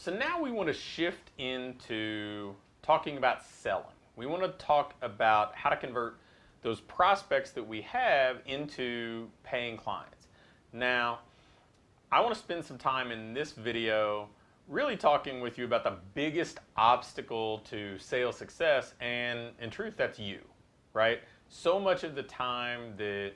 So now we want to shift into talking about selling. We want to talk about how to convert those prospects that we have into paying clients. Now, I want to spend some time in this video really talking with you about the biggest obstacle to sales success, and in truth, that's you, right? So much of the time that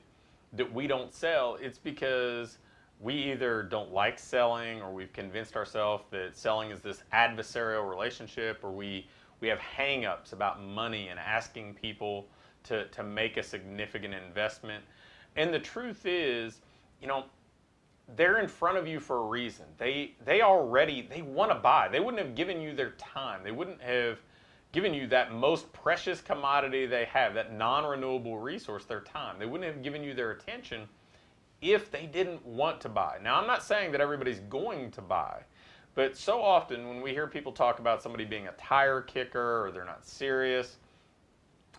we don't sell, it's because we either don't like selling, or we've convinced ourselves that selling is this adversarial relationship, or we have hang-ups about money and asking people to make a significant investment. And the truth is, they're in front of you for a reason. They want to buy. They wouldn't have given you their time. They wouldn't have given you that most precious commodity they have, that non-renewable resource, their time. They wouldn't have given you their attention if they didn't want to buy. Now, I'm not saying that everybody's going to buy, but so often when we hear people talk about somebody being a tire kicker or they're not serious,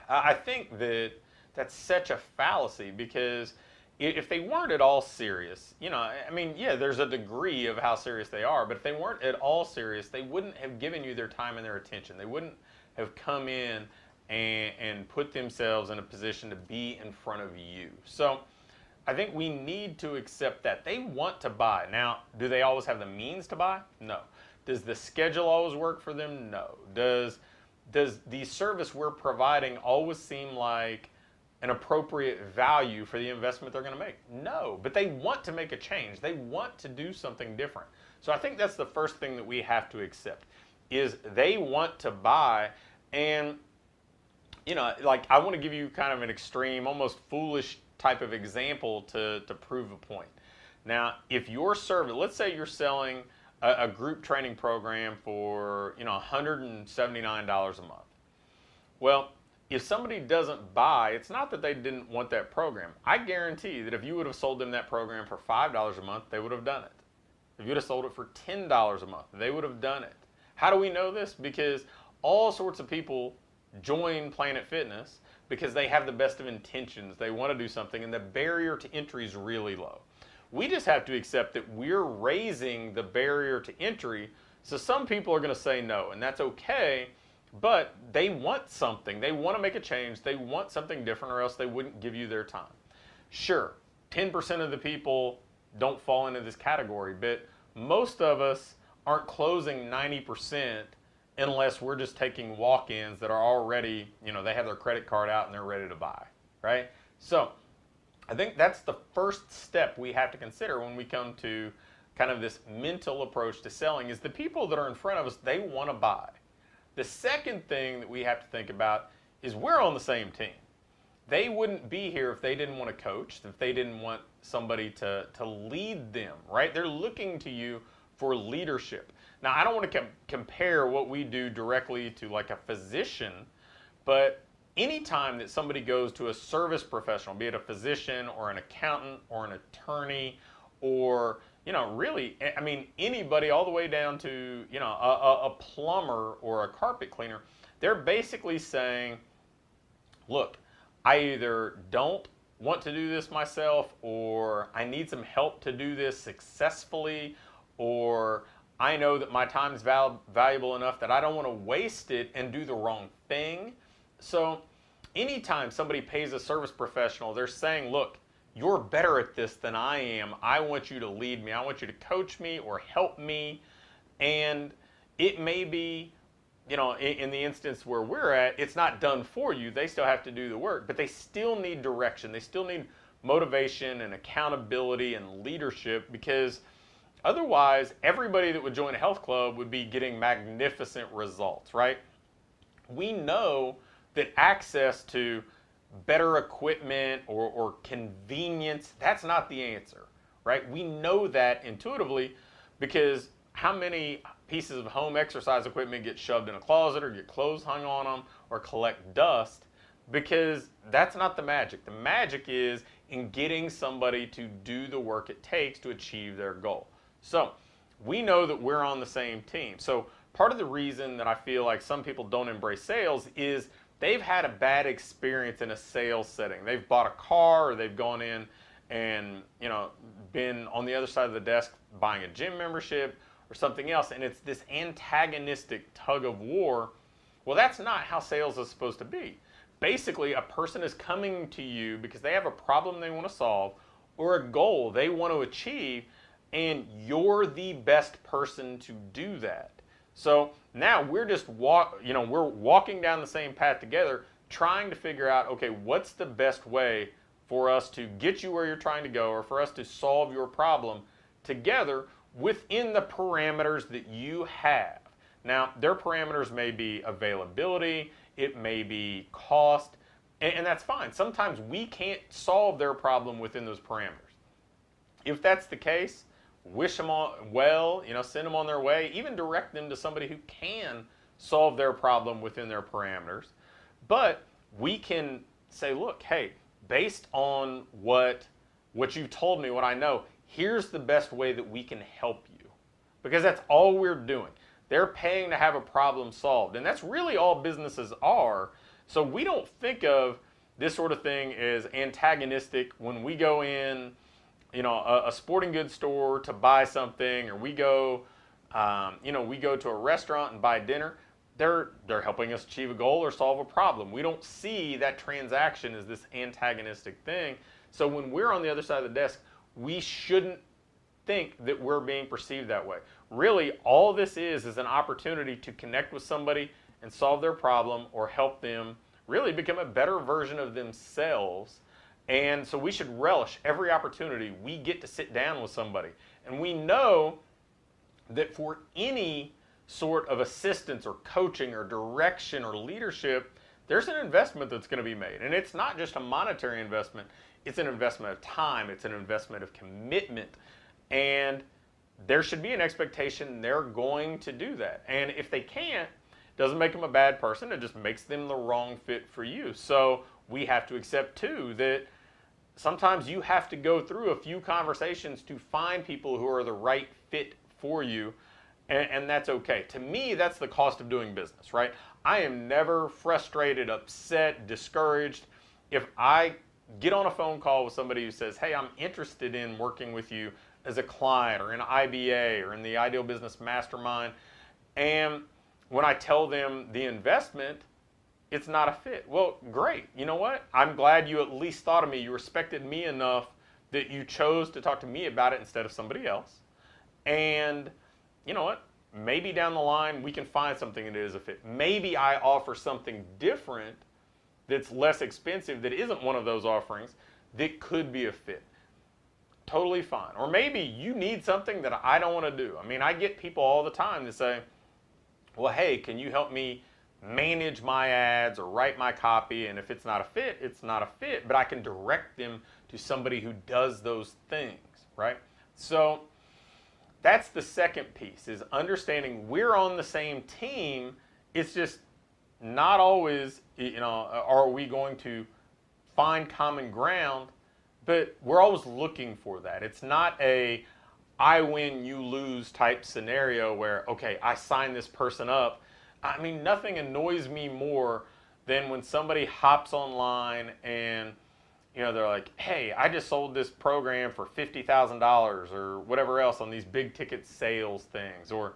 I think that that's such a fallacy, because if they weren't at all serious, there's a degree of how serious they are, but if they weren't at all serious, they wouldn't have given you their time and their attention. They wouldn't have come in and put themselves in a position to be in front of you. So I think we need to accept that. They want to buy. Now, do they always have the means to buy? No. Does the schedule always work for them? No. Does the service we're providing always seem like an appropriate value for the investment they're going to make? No. But they want to make a change. They want to do something different. So I think that's the first thing that we have to accept, is they want to buy. And I want to give you kind of an extreme, almost foolish type of example to prove a point. Now, if your service, let's say you're selling a group training program for $179 a month. Well, if somebody doesn't buy, it's not that they didn't want that program. I guarantee that if you would have sold them that program for $5 a month, they would have done it. If you would have sold it for $10 a month, they would have done it. How do we know this? Because all sorts of people join Planet Fitness because they have the best of intentions. They want to do something, and the barrier to entry is really low. We just have to accept that we're raising the barrier to entry, so some people are going to say no, and that's okay, but they want something. They want to make a change. They want something different, or else they wouldn't give you their time. Sure, 10% of the people don't fall into this category, but most of us aren't closing 90% unless we're just taking walk-ins that are already, they have their credit card out and they're ready to buy, right? So I think that's the first step we have to consider when we come to kind of this mental approach to selling, is the people that are in front of us, they want to buy. The second thing that we have to think about is we're on the same team. They wouldn't be here if they didn't want to coach, if they didn't want somebody to lead them, right? They're looking to you for leadership. Now, I don't want to compare what we do directly to like a physician, but anytime that somebody goes to a service professional, be it a physician or an accountant or an attorney, or really, anybody all the way down to a plumber or a carpet cleaner, they're basically saying, look, I either don't want to do this myself, or I need some help to do this successfully, or I know that my time is valuable enough that I don't want to waste it and do the wrong thing. So anytime somebody pays a service professional, they're saying, look, you're better at this than I am. I want you to lead me. I want you to coach me or help me. And it may be, in the instance where we're at, it's not done for you. They still have to do the work, but they still need direction. They still need motivation and accountability and leadership, because otherwise, everybody that would join a health club would be getting magnificent results, right? We know that access to better equipment or convenience, that's not the answer, right? We know that intuitively, because how many pieces of home exercise equipment get shoved in a closet or get clothes hung on them or collect dust? Because that's not the magic. The magic is in getting somebody to do the work it takes to achieve their goal. So we know that we're on the same team. So part of the reason that I feel like some people don't embrace sales is they've had a bad experience in a sales setting. They've bought a car, or they've gone in and been on the other side of the desk buying a gym membership, or something else, and it's this antagonistic tug of war. Well, that's not how sales is supposed to be. Basically, a person is coming to you because they have a problem they want to solve or a goal they want to achieve, and you're the best person to do that. So now we're just we're walking down the same path together, trying to figure out, okay, what's the best way for us to get you where you're trying to go, or for us to solve your problem together within the parameters that you have. Now, their parameters may be availability, it may be cost, and that's fine. Sometimes we can't solve their problem within those parameters. If that's the case, wish them well, send them on their way, even direct them to somebody who can solve their problem within their parameters. But we can say, look, hey, based on what you've told me, what I know, here's the best way that we can help you. Because that's all we're doing. They're paying to have a problem solved. And that's really all businesses are. So we don't think of this sort of thing as antagonistic when we go in, a sporting goods store to buy something, or we go to a restaurant and buy dinner. They're helping us achieve a goal or solve a problem. We don't see that transaction as this antagonistic thing. So when we're on the other side of the desk, we shouldn't think that we're being perceived that way. Really, all this is an opportunity to connect with somebody and solve their problem, or help them really become a better version of themselves. And so we should relish every opportunity we get to sit down with somebody. And we know that for any sort of assistance or coaching or direction or leadership, there's an investment that's going to be made. And it's not just a monetary investment, it's an investment of time, it's an investment of commitment. And there should be an expectation they're going to do that. And if they can't, it doesn't make them a bad person, it just makes them the wrong fit for you. So we have to accept too that sometimes you have to go through a few conversations to find people who are the right fit for you. And that's okay. To me, that's the cost of doing business, right? I am never frustrated, upset, discouraged if I get on a phone call with somebody who says, hey, I'm interested in working with you as a client, or in an IBA, or in the Ideal Business Mastermind. And when I tell them the investment, it's not a fit. Well, great. You know what? I'm glad you at least thought of me. You respected me enough that you chose to talk to me about it instead of somebody else. And you know what? Maybe down the line we can find something that is a fit. Maybe I offer something different that's less expensive, that isn't one of those offerings, that could be a fit. Totally fine. Or maybe you need something that I don't want to do. I mean, I get people all the time that say, well, hey, can you help me manage my ads or write my copy? And if it's not a fit, it's not a fit, but I can direct them to somebody who does those things, right? So that's the second piece, is understanding we're on the same team. It's just not always, are we going to find common ground, but we're always looking for that. It's not a I win, you lose type scenario where, okay, I sign this person up. I mean, nothing annoys me more than when somebody hops online and they're like, hey, I just sold this program for $50,000 or whatever else on these big ticket sales things. Or,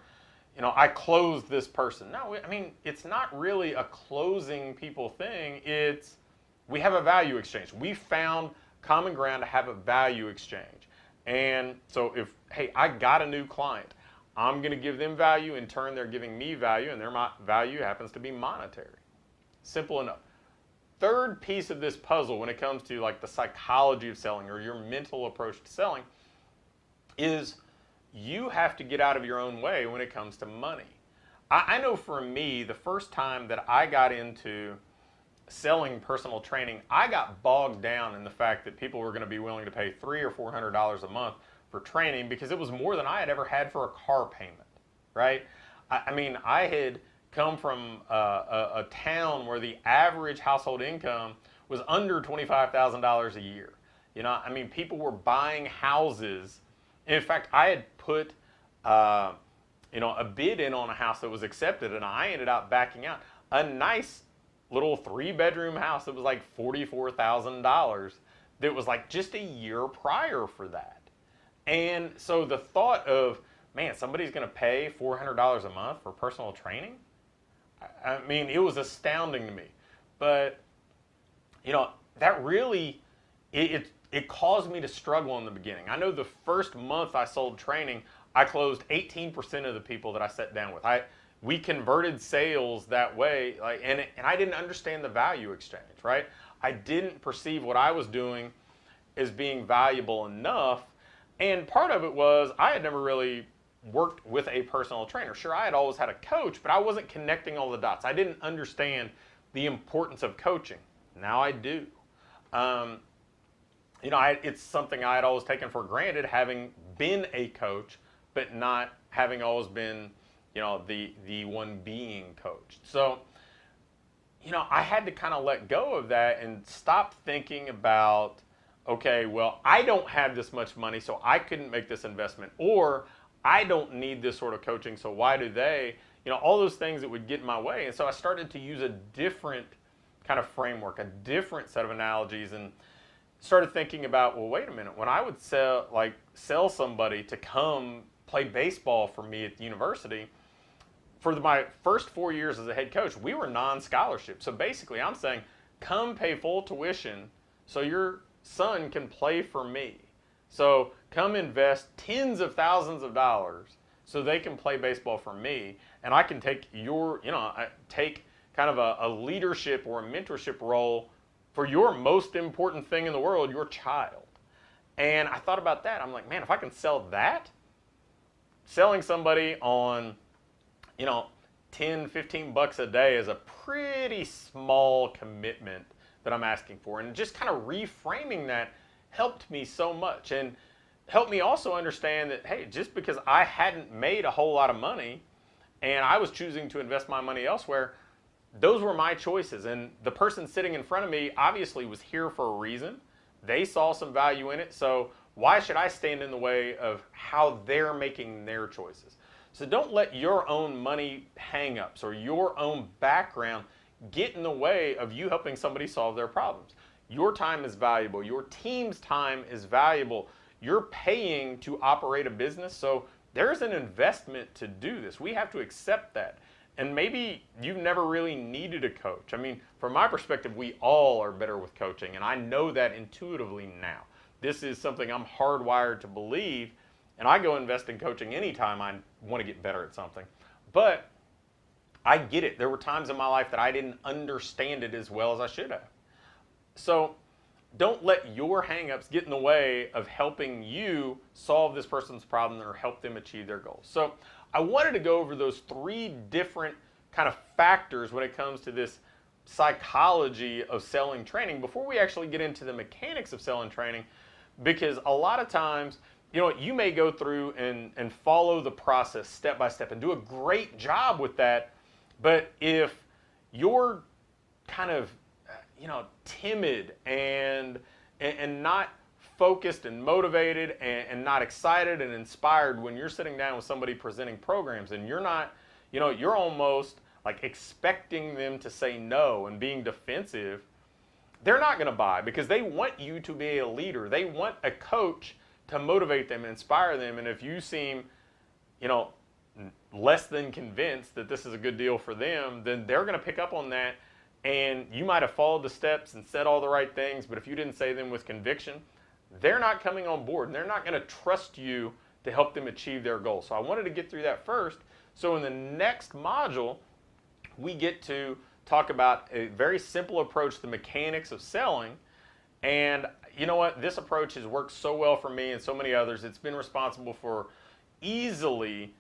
I closed this person. No, I mean, it's not really a closing people thing. It's we have a value exchange. We found common ground to have a value exchange. And so if, hey, I got a new client, I'm going to give them value. In turn, they're giving me value, and their value happens to be monetary. Simple enough. Third piece of this puzzle when it comes to like the psychology of selling, or your mental approach to selling, is you have to get out of your own way when it comes to money. I know for me, the first time that I got into selling personal training, I got bogged down in the fact that people were going to be willing to pay $300 or $400 a month for training, because it was more than I had ever had for a car payment, right? I mean, I had come from a town where the average household income was under $25,000 a year. I mean, people were buying houses. In fact, I had put a bid in on a house that was accepted, and I ended up backing out. A nice little 3-bedroom house that was like $44,000 that was like just a year prior for that. And so the thought of man, somebody's going to pay $400 a month for personal training? I mean, it was astounding to me. But, that really, it caused me to struggle in the beginning. I know the first month I sold training, I closed 18% of the people that I sat down with. We converted sales that way, and I didn't understand the value exchange, right? I didn't perceive what I was doing as being valuable enough, and part of it was I had never really worked with a personal trainer. Sure, I had always had a coach, but I wasn't connecting all the dots. I didn't understand the importance of coaching. Now I do. It's something I had always taken for granted, having been a coach, but not having always been, the one being coached. So, I had to kind of let go of that and stop thinking about, okay, well, I don't have this much money, so I couldn't make this investment, or I don't need this sort of coaching, so why do they? All those things that would get in my way. And so I started to use a different kind of framework, a different set of analogies, and started thinking about, well, wait a minute, when I would sell somebody to come play baseball for me at the university, for my first 4 years as a head coach, we were non-scholarship. So basically I'm saying, come pay full tuition so your son can play for me. So come invest tens of thousands of dollars so they can play baseball for me, and I can take take kind of a leadership or a mentorship role for your most important thing in the world, your child. And I thought about that. I'm like, man, if I can sell that, selling somebody on, 10, 15 bucks a day is a pretty small commitment that I'm asking for. And just kind of reframing that helped me so much, and helped me also understand that, hey, just because I hadn't made a whole lot of money and I was choosing to invest my money elsewhere, those were my choices. And the person sitting in front of me obviously was here for a reason. They saw some value in it. So why should I stand in the way of how they're making their choices? So don't let your own money hang-ups or your own background get in the way of you helping somebody solve their problems. Your time is valuable. Your team's time is valuable. You're paying to operate a business, so there's an investment to do this. We have to accept that. And maybe you've never really needed a coach. I mean, from my perspective, we all are better with coaching, and I know that intuitively now. This is something I'm hardwired to believe, and I go invest in coaching anytime I want to get better at something. But I get it. There were times in my life that I didn't understand it as well as I should have. So don't let your hang-ups get in the way of helping you solve this person's problem or help them achieve their goals. So I wanted to go over those 3 different kind of factors when it comes to this psychology of selling training before we actually get into the mechanics of selling training, because a lot of times, you may go through and follow the process step by step and do a great job with that, but if you're kind of timid and not focused and motivated and not excited and inspired when you're sitting down with somebody presenting programs, and you're not, you're almost like expecting them to say no and being defensive, they're not going to buy, because they want you to be a leader. They want a coach to motivate them and inspire them. And if you seem, less than convinced that this is a good deal for them, then they're going to pick up on that. And you might have followed the steps and said all the right things, but if you didn't say them with conviction, they're not coming on board, and they're not going to trust you to help them achieve their goals. So I wanted to get through that first. So in the next module, we get to talk about a very simple approach, the mechanics of selling. And you know what? This approach has worked so well for me and so many others. It's been responsible for easily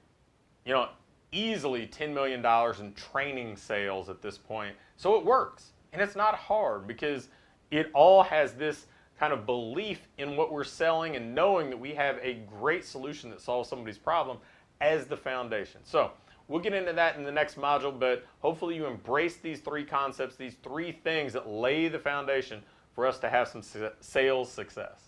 $10 million in training sales at this point. So it works, and it's not hard, because it all has this kind of belief in what we're selling and knowing that we have a great solution that solves somebody's problem as the foundation. So we'll get into that in the next module, but hopefully you embrace these 3 concepts, these 3 things that lay the foundation for us to have some sales success.